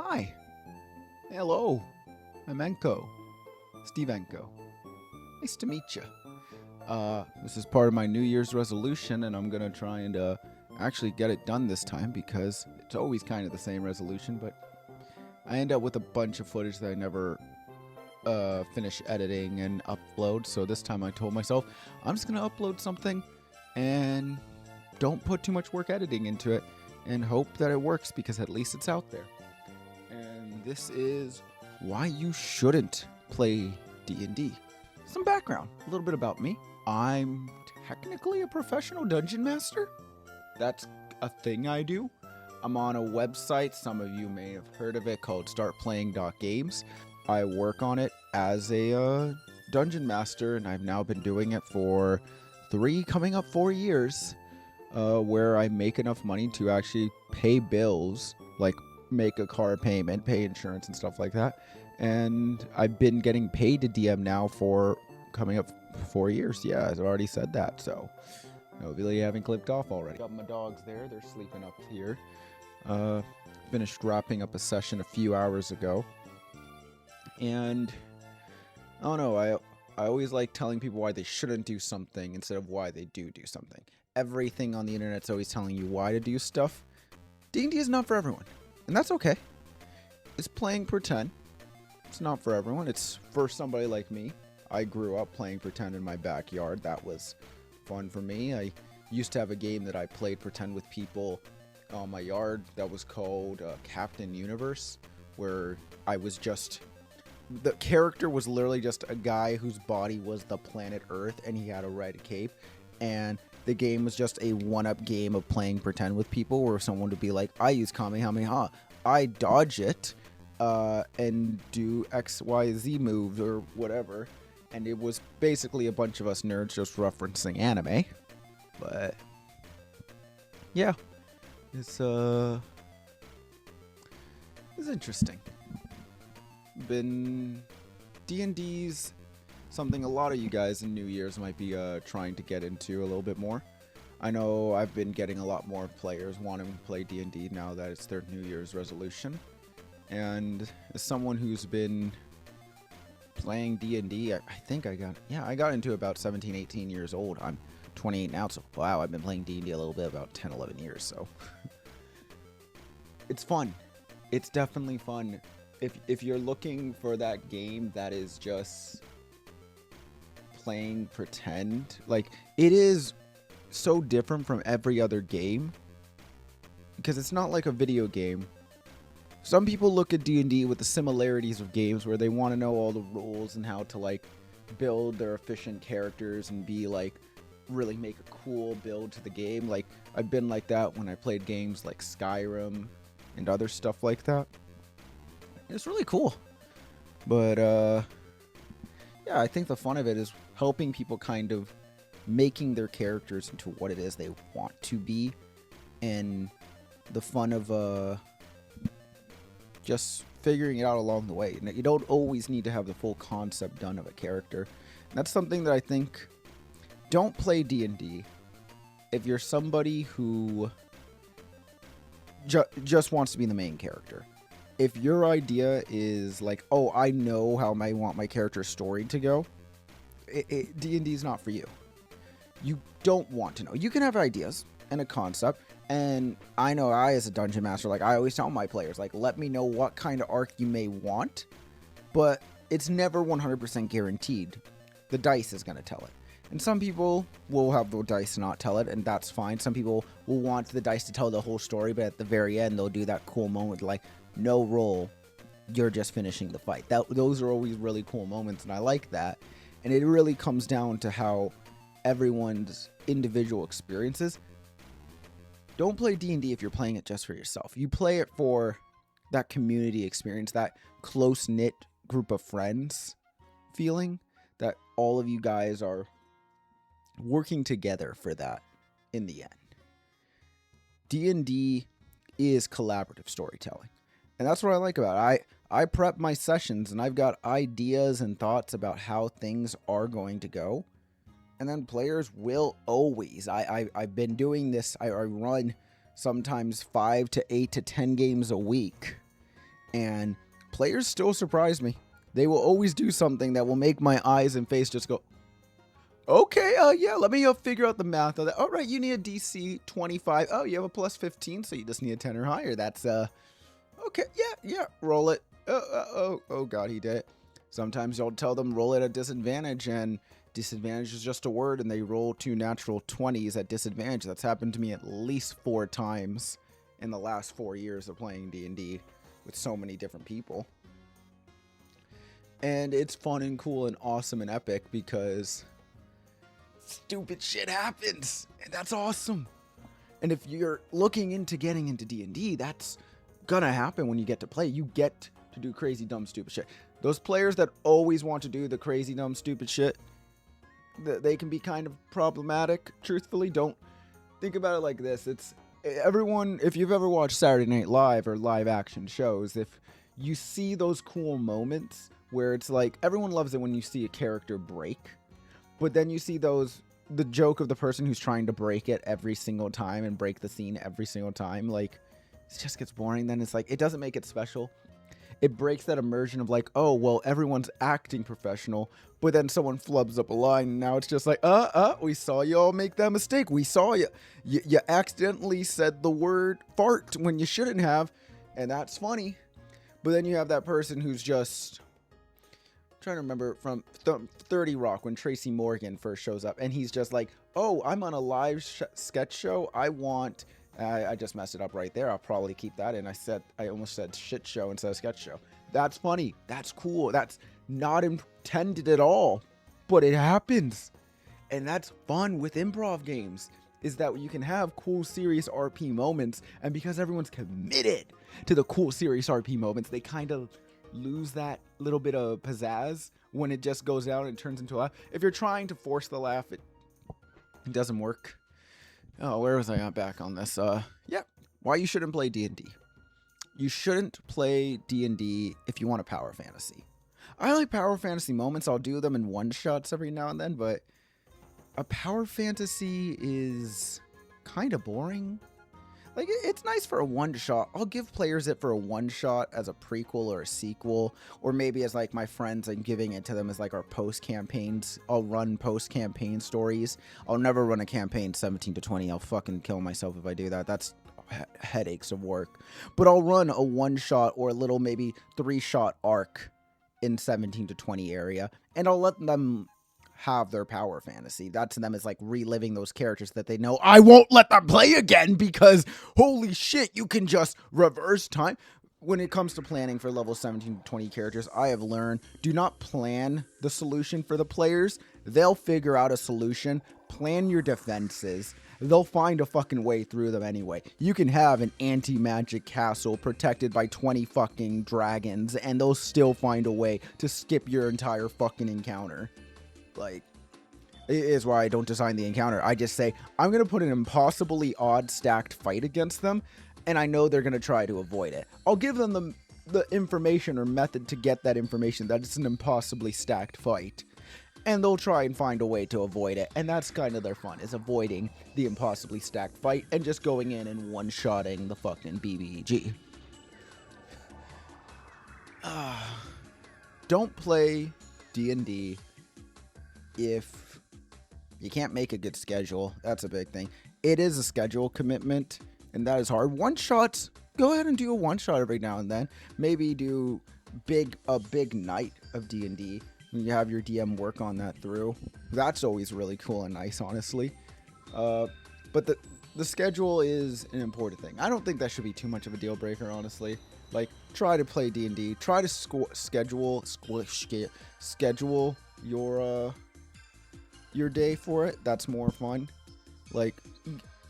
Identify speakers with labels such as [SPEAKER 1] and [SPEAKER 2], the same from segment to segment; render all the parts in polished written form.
[SPEAKER 1] Hi. Hello. I'm Enko. Steve Enko. Nice to meet you. This is part of my New Year's resolution, and I'm going to try and actually get it done this time because it's always kind of the same resolution, but I end up with a bunch of footage that I never finish editing and upload. So this time I told myself I'm just going to upload something and don't put too much work editing into it and hope that it works because at least it's out there. And this is why you shouldn't play D&D. Some background, a little bit about me. I'm technically a professional dungeon master. That's a thing I do. I'm on a website, some of you may have heard of it, called startplaying.games. I work on it as a dungeon master, and I've now been doing it for 4 years, where I make enough money to actually pay bills, like make a car payment, pay insurance and stuff like that. And I've been getting paid to DM now for coming up 4 years. Yeah, I've already said that, so hopefully you haven't clicked off already. Got my dogs there, they're sleeping up here. Finished wrapping up a session a few hours ago. And I don't know, I always like telling people why they shouldn't do something instead of why they do something. Everything on the internet's always telling you why to do stuff. D&D is not for everyone, and that's okay. It's playing pretend. It's not for everyone. It's for somebody like me. I grew up playing pretend in my backyard. That was fun for me. I used to have a game that I played pretend with people on my yard that was called Captain Universe, where I was just... the character was literally just a guy whose body was the planet Earth, and he had a red cape. And the game was just a one-up game of playing pretend with people, where someone would be like, I use Kamehameha, I dodge it, and do X, Y, Z moves or whatever. And it was basically a bunch of us nerds just referencing anime. But yeah, it's interesting. Been D&D's something a lot of you guys in New Year's might be trying to get into a little bit more. I know I've been getting a lot more players wanting to play D&D now that it's their New Year's resolution. And as someone who's been playing D&D, I think I got into it about 17, 18 years old. I'm 28 now, so wow, I've been playing D&D a little bit, about 10, 11 years, so. It's fun. It's definitely fun. If you're looking for that game that is just playing pretend, like, it is so different from every other game, because it's not like a video game. Some people look at D&D with the similarities of games where they want to know all the rules and how to like build their efficient characters and be like really make a cool build to the game. Like, I've been like that when I played games like Skyrim and other stuff like that. It's really cool. But yeah, I think the fun of it is helping people kind of making their characters into what it is they want to be, and the fun of just figuring it out along the way. You don't always need to have the full concept done of a character. And that's something that I think, don't play D&D if you're somebody who just wants to be the main character. If your idea is like, oh, I know how I want my character's story to go, D&D is not for you. You don't want to know. You can have ideas and a concept, and I know I, as a dungeon master, like, I always tell my players, like, let me know what kind of arc you may want, but it's never 100% guaranteed. The dice is going to tell it. And some people will have the dice not tell it, and that's fine. Some people will want the dice to tell the whole story, but at the very end, they'll do that cool moment, like, no roll, you're just finishing the fight. Those are always really cool moments, and I like that. And it really comes down to how everyone's individual experiences. Don't play D&D if you're playing it just for yourself. You play it for that community experience, that close-knit group of friends feeling, that all of you guys are working together for that in the end. D&D is collaborative storytelling. And that's what I like about it. I prep my sessions, and I've got ideas and thoughts about how things are going to go. And then players will always, I've been doing this, I run sometimes 5 to 8 to 10 games a week. And players still surprise me. They will always do something that will make my eyes and face just go, okay, yeah, let me figure out the math of that. All right, you need a DC 25. Oh, you have a plus 15, so you just need a 10 or higher. That's, okay, yeah, roll it. Oh, God, he did it. Sometimes you'll tell them roll it at disadvantage, and disadvantage is just a word, and they roll 2 natural 20s at disadvantage. That's happened to me at least 4 times in the last 4 years of playing D&D with so many different people. And it's fun and cool and awesome and epic because stupid shit happens, and that's awesome. And if you're looking into getting into D&D, that's gonna happen when you get to play. You get to do crazy, dumb, stupid shit. Those players that always want to do the crazy, dumb, stupid shit, they can be kind of problematic. Truthfully, don't think about it like this. It's everyone, if you've ever watched Saturday Night Live or live action shows, if you see those cool moments where it's like, everyone loves it when you see a character break, but then you see the joke of the person who's trying to break it every single time and break the scene every single time, like, it just gets boring. Then it's like, it doesn't make it special. It breaks that immersion of like, oh, well, everyone's acting professional, but then someone flubs up a line, and now it's just like, we saw you all make that mistake. We saw you. You accidentally said the word fart when you shouldn't have, and that's funny. But then you have that person who's just, I'm trying to remember from 30 Rock when Tracy Morgan first shows up, and he's just like, oh, I'm on a live sketch show. I just messed it up right there. I'll probably keep that in. I almost said shit show instead of sketch show. That's funny. That's cool. That's not intended at all, but it happens. And that's fun with improv games, is that you can have cool, serious RP moments. And because everyone's committed to the cool, serious RP moments, they kind of lose that little bit of pizzazz when it just goes out and turns into a laugh. If you're trying to force the laugh, it doesn't work. Oh, where was I at back on this? Yeah, why you shouldn't play D&D. You shouldn't play D&D if you want a power fantasy. I like power fantasy moments. I'll do them in one-shots every now and then, but a power fantasy is kind of boring. Like, it's nice for a one-shot. I'll give players it for a one-shot as a prequel or a sequel, or maybe as, like, my friends, I'm giving it to them as, like, our post-campaigns. I'll run post-campaign stories. I'll never run a campaign 17 to 20. I'll fucking kill myself if I do that. That's headaches of work. But I'll run a one-shot or a little maybe 3-shot arc in 17 to 20 area, and I'll let them have their power fantasy. That to them is like reliving those characters that they know I won't let them play again, because holy shit, you can just reverse time. When it comes to planning for level 17 to 20 characters, I have learned, do not plan the solution for the players. They'll figure out a solution. Plan your defenses. They'll find a fucking way through them anyway. You can have an anti-magic castle protected by 20 fucking dragons, and they'll still find a way to skip your entire fucking encounter. Like, it is why I don't design the encounter. I just say, I'm going to put an impossibly odd stacked fight against them, and I know they're going to try to avoid it. I'll give them the information or method to get that information that it's an impossibly stacked fight, and they'll try and find a way to avoid it. And that's kind of their fun, is avoiding the impossibly stacked fight and just going in and one-shotting the fucking BBEG. Don't play D&D if you can't make a good schedule. That's a big thing. It is a schedule commitment, and that is hard. One-shots, go ahead and do a one-shot every now and then. Maybe do a big night of D&D. You have your DM work on that through. That's always really cool and nice, honestly. But the schedule is an important thing. I don't think that should be too much of a deal breaker, honestly. Like, try to play D&D. Try to schedule your day for it. That's more fun. Like,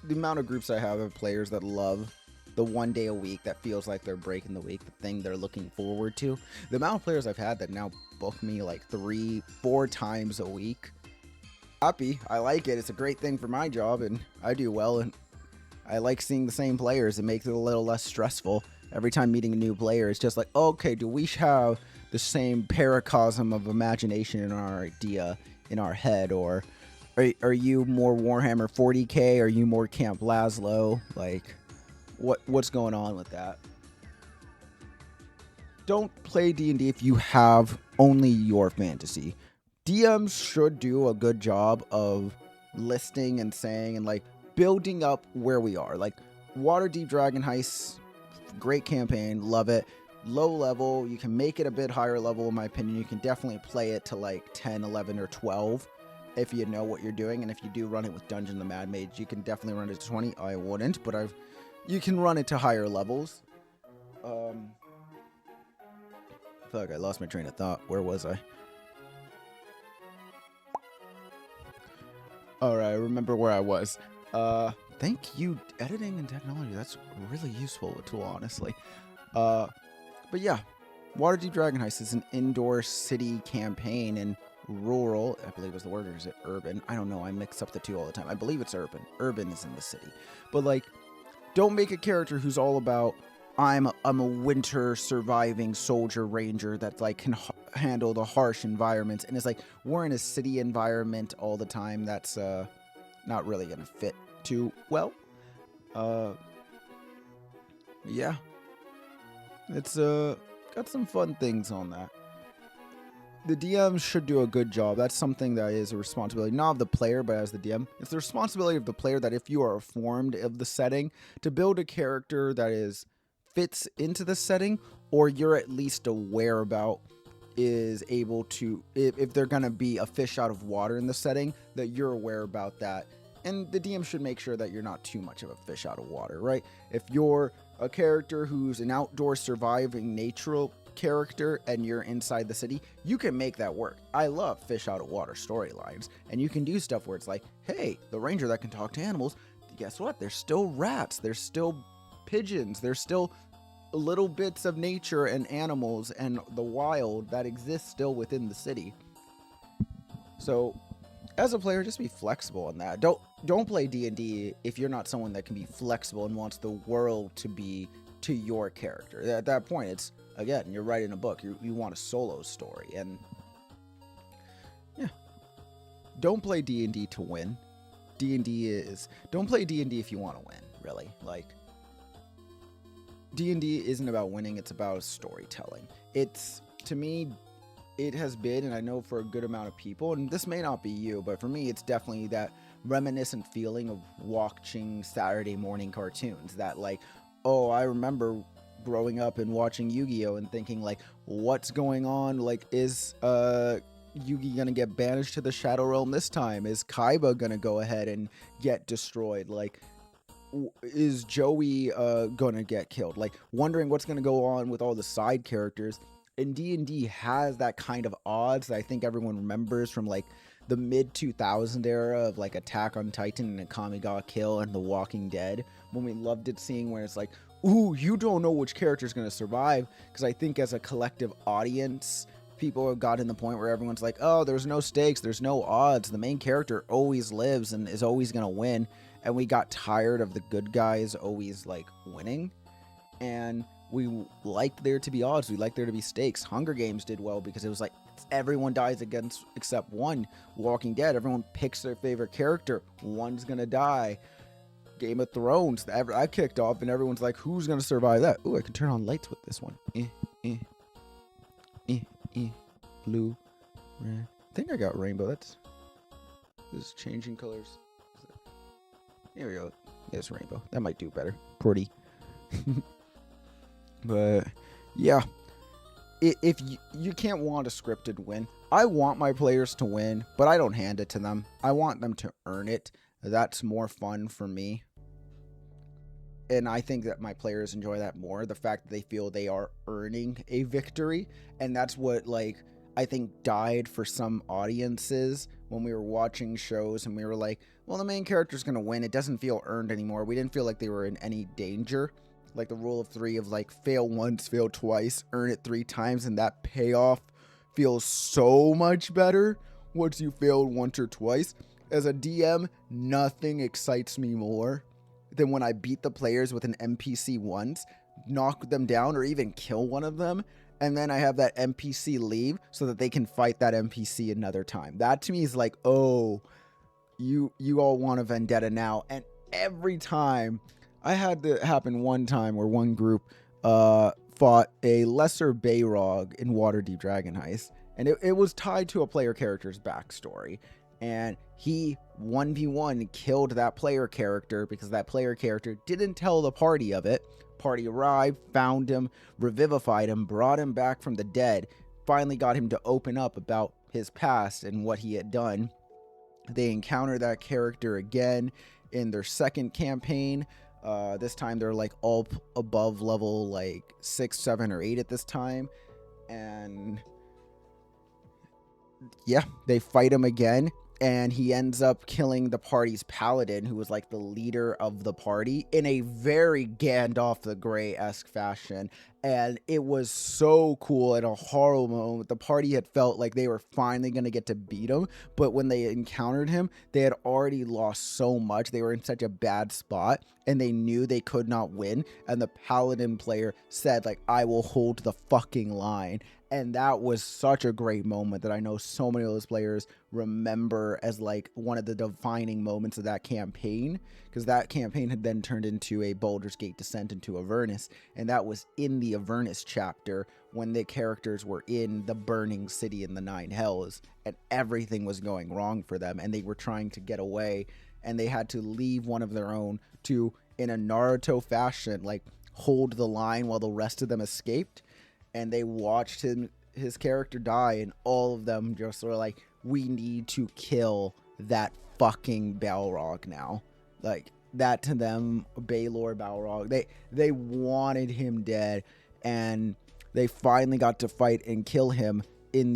[SPEAKER 1] the amount of groups I have of players that love the one day a week that feels like they're breaking the week, the thing they're looking forward to. The amount of players I've had that now book me like 3-4 times a week. Happy. I like it. It's a great thing for my job, and I do well, and I like seeing the same players. It makes it a little less stressful. Every time meeting a new player, it's just like, okay, do we have the same paracosm of imagination in our idea, in our head, or are you more Warhammer 40k? Are you more Camp Laszlo? Like, what's going on with that? don't play D&D if you have only your fantasy. DMs should do a good job of listing and saying and like building up where we are. Like Waterdeep Dragon Heist, great campaign, love it. Low level, you can make it a bit higher level in my opinion. You can definitely play it to like 10, 11, or 12 if you know what you're doing. And if you do run it with Dungeon the Mad Mage, you can definitely run it to 20. I wouldn't, but you can run it to higher levels. Fuck, I lost my train of thought. Where was I? Alright, I remember where I was. Thank you, editing and technology. That's a really useful tool, honestly. But yeah, Waterdeep Dragon Heist is an indoor city campaign in rural, I believe is the word, or is it urban? I don't know, I mix up the two all the time. I believe it's urban. Urban is in the city. But like, don't make a character who's all about, I'm a winter surviving soldier ranger that like can handle the harsh environments, and it's like we're in a city environment all the time. That's not really gonna fit too well. Yeah, it's got some fun things on that. The DM should do a good job. That's something that is a responsibility, not of the player, but as the DM. It's the responsibility of the player that if you are informed of the setting, to build a character that fits into the setting, or you're at least aware about, is able to, if they're going to be a fish out of water in the setting, that you're aware about that. And the DM should make sure that you're not too much of a fish out of water, right? If you're a character who's an outdoor surviving natural character and you're inside the city, you can make that work. I love fish out of water storylines, and you can do stuff where it's like, hey, the ranger that can talk to animals, guess what? There's still rats, there's still pigeons, there's still little bits of nature and animals and the wild that exists still within the city. So as a player, just be flexible on that. Don't play D&D if you're not someone that can be flexible and wants the world to be to your character. At that point, it's, again, you're writing a book. You want a solo story. And yeah, don't play D&D to win. Don't play D&D if you want to win, really. Like, D&D isn't about winning, it's about storytelling. It's, to me, it has been, and I know for a good amount of people, and this may not be you, but for me, it's definitely that reminiscent feeling of watching Saturday morning cartoons. That like, oh, I remember growing up and watching Yu-Gi-Oh! And thinking like, what's going on? Like, is Yugi gonna get banished to the Shadow Realm this time? Is Kaiba gonna go ahead and get destroyed? Like, is Joey gonna get killed? Like, wondering what's gonna go on with all the side characters. And D&D has that kind of odds that I think everyone remembers from like the mid 2000 era of like Attack on Titan and Akame ga Kill and The Walking Dead, when we loved it, seeing where it's like, ooh, you don't know which character is gonna survive. Because I think as a collective audience, people have gotten to the point where everyone's like, oh, there's no stakes, there's no odds, the main character always lives and is always gonna win. And we got tired of the good guys always like winning, and we liked there to be odds. We liked there to be stakes. Hunger Games did well because it was like everyone dies against except one. Walking Dead, everyone picks their favorite character, one's gonna die. Game of Thrones, I kicked off and everyone's like, who's gonna survive that? Ooh, I can turn on lights with this one. Blue, red. I think I got rainbow. This is changing colors. Here we go. Yes, rainbow. That might do better. Pretty. But yeah, if you can't want a scripted win. I want my players to win, but I don't hand it to them. I want them to earn it. That's more fun for me. And I think that my players enjoy that more. The fact that they feel they are earning a victory. And that's what, like, I think died for some audiences when we were watching shows and we were like, well, the main character's going to win. It doesn't feel earned anymore. We didn't feel like they were in any danger. Like the rule of three of like fail once, fail twice, earn it 3 times. And that payoff feels so much better once you failed once or twice. As a DM, nothing excites me more than when I beat the players with an NPC once, knock them down, or even kill one of them, and then I have that NPC leave so that they can fight that NPC another time. That to me is like, oh, you all want a vendetta now. And every time, I had that happen one time where one group fought a lesser Bayrog in Waterdeep Dragon Heist, and it was tied to a player character's backstory. And he 1v1 killed that player character because that player character didn't tell the party of it. Party arrived, found him, revivified him, brought him back from the dead, finally got him to open up about his past and what he had done. They encounter that character again in their second campaign. This time they're like all above level like 6, 7, or 8 at this time. And yeah, they fight him again. And he ends up killing the party's paladin, who was like the leader of the party, in a very Gandalf the Grey-esque fashion. And it was so cool at a horrible moment. The party had felt like they were finally going to get to beat him. But when they encountered him, they had already lost so much. They were in such a bad spot and they knew they could not win. And the paladin player said, like, I will hold the fucking line. And that was such a great moment that I know so many of those players remember as like one of the defining moments of that campaign, because that campaign had then turned into a Baldur's Gate descent into Avernus, and that was in the Avernus chapter when the characters were in the burning city in the Nine Hells and everything was going wrong for them and they were trying to get away and they had to leave one of their own to, in a Naruto fashion, like hold the line while the rest of them escaped. And they watched his character die, and all of them just were like, we need to kill that fucking Balrog now. Like, that to them, Baelor Balrog, they wanted him dead, and they finally got to fight and kill him in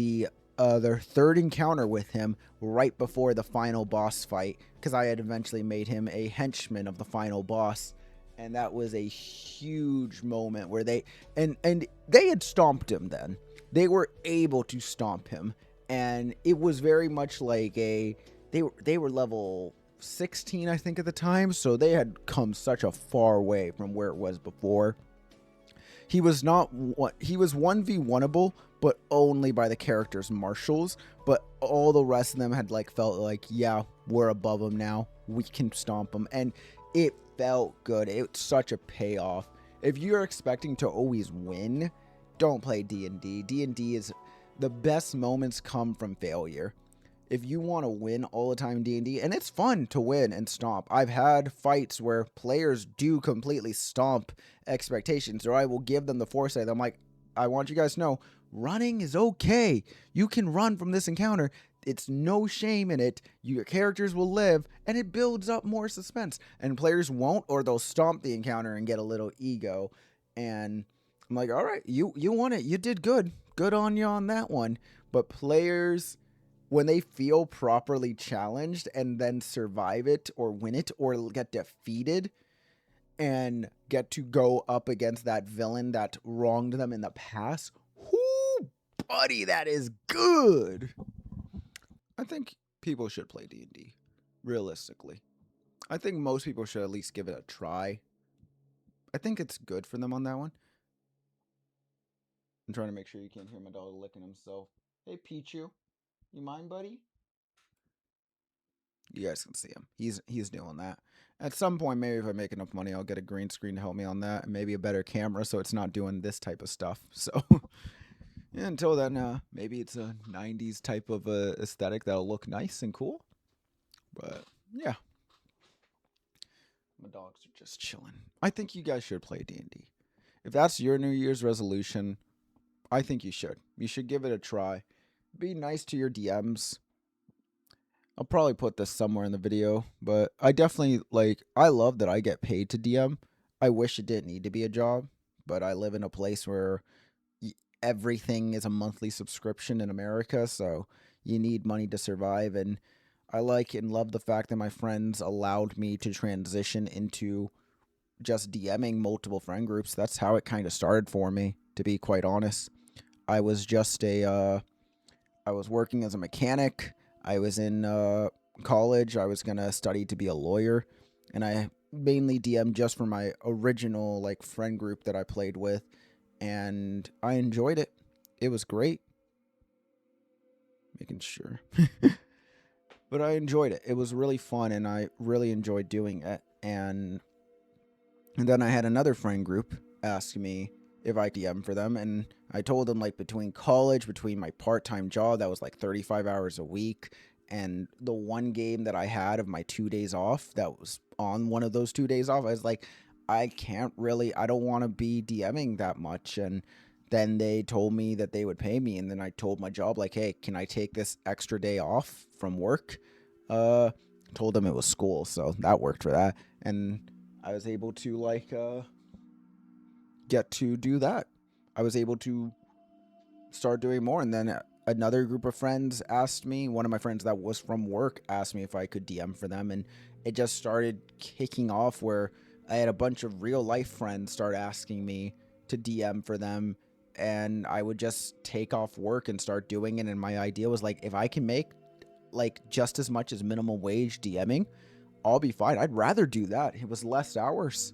[SPEAKER 1] their third encounter with him right before the final boss fight, because I had eventually made him a henchman of the final boss. And that was a huge moment where they had stomped him then. They were able to stomp him. And it was very much like they were level 16, I think, at the time. So they had come such a far way from where it was before. He was 1v1able, but only by the character's marshals. But all the rest of them had like felt like, yeah, we're above him now. We can stomp him. And it felt good. It's such a payoff. If you're expecting to always win, don't play D&D. D&D is the best moments come from failure. If you want to win all the time in D&D, and it's fun to win and stomp. I've had fights where players do completely stomp expectations, or I will give them the foresight. I'm like, I want you guys to know, running is okay. You can run from this encounter. It's no shame in it. Your characters will live, and it builds up more suspense. And players won't, or they'll stomp the encounter and get a little ego. And I'm like, all right, you won it. You did good. Good on you on that one. But players, when they feel properly challenged and then survive it or win it or get defeated and get to go up against that villain that wronged them in the past, whoo, buddy, that is good. I think people should play D&D, realistically. I think most people should at least give it a try. I think it's good for them on that one. I'm trying to make sure you can't hear my dog licking himself. Hey, Pichu. You mind, buddy? You guys can see him. He's doing that. At some point, maybe if I make enough money, I'll get a green screen to help me on that, and maybe a better camera so it's not doing this type of stuff. So, yeah, until then, maybe it's a 90s type of aesthetic that'll look nice and cool. But, yeah. My dogs are just chilling. I think you guys should play D&D. If that's your New Year's resolution, I think you should. You should give it a try. Be nice to your DMs. I'll probably put this somewhere in the video, but I definitely, I love that I get paid to DM. I wish it didn't need to be a job, but I live in a place where everything is a monthly subscription in America, so you need money to survive, and I like and love the fact that my friends allowed me to transition into just DMing multiple friend groups. That's how it kind of started for me, to be quite honest. I was just I was working as a mechanic. I was in college. I was going to study to be a lawyer. And I mainly DM'd just for my original friend group that I played with. And I enjoyed it. It was great. Making sure. But I enjoyed it. It was really fun, and I really enjoyed doing it. And then I had another friend group ask me if I DM for them. And I told them, like, between college, between my part-time job that was like 35 hours a week, and the one game that I had of my 2 days off that was on one of those 2 days off, I was like, I don't want to be DMing that much. And then they told me that they would pay me, and then I told my job, like, hey, can I take this extra day off from work? Told them it was school, so that worked for that. And I was able to, like, get to do that. I was able to start doing more. And then another group of friends asked me, one of my friends that was from work asked me if I could DM for them. And it just started kicking off where I had a bunch of real life friends start asking me to DM for them. And I would just take off work and start doing it. And my idea was, like, if I can make like just as much as minimum wage DMing, I'll be fine. I'd rather do that. It was less hours.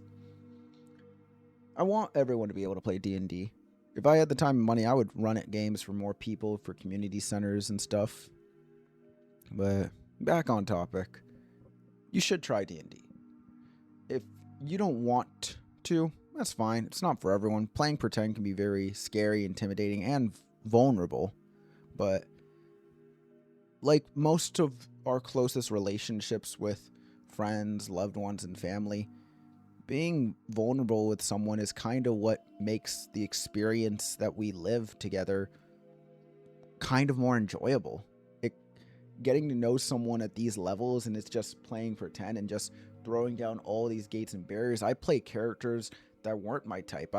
[SPEAKER 1] I want everyone to be able to play D&D. If I had the time and money, I would run at games for more people, for community centers and stuff. But back on topic, you should try D&D. If you don't want to, that's fine. It's not for everyone. Playing pretend can be very scary, intimidating, and vulnerable. But like most of our closest relationships with friends, loved ones, and family, being vulnerable with someone is kind of what makes the experience that we live together kind of more enjoyable. Getting to know someone at these levels, and it's just playing pretend and just throwing down all these gates and barriers. I play characters that weren't my type.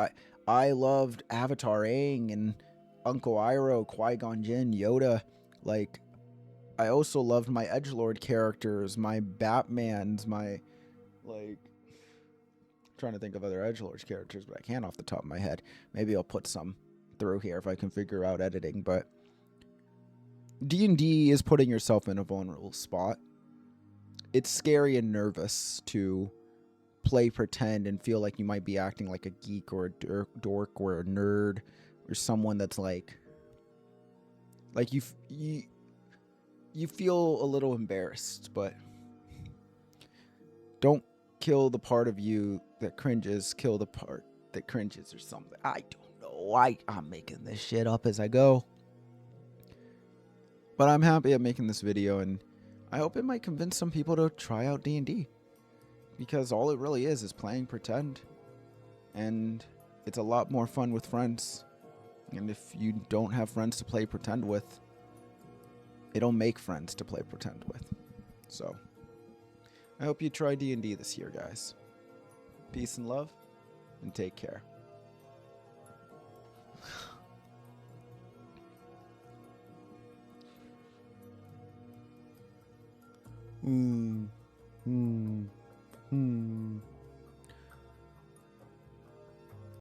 [SPEAKER 1] I loved Avatar Aang and Uncle Iroh, Qui-Gon Jinn, Yoda. Like, I also loved my edgelord characters, my Batmans, my, like, trying to think of other edgelord characters, but I can't off the top of my head. Maybe I'll put some through here if I can figure out editing. But D&D is putting yourself in a vulnerable spot. It's scary and nervous to play pretend and feel like you might be acting like a geek or a dork or a nerd or someone that's like you feel a little embarrassed. But don't kill the part of you that cringes, kill the part that cringes or something. I don't know. I'm making this shit up as I go. But I'm happy I'm making this video, and I hope it might convince some people to try out D&D. Because all it really is playing pretend. And it's a lot more fun with friends. And if you don't have friends to play pretend with, it'll make friends to play pretend with. So, I hope you try D&D this year, guys. Peace and love, and take care. Hmm.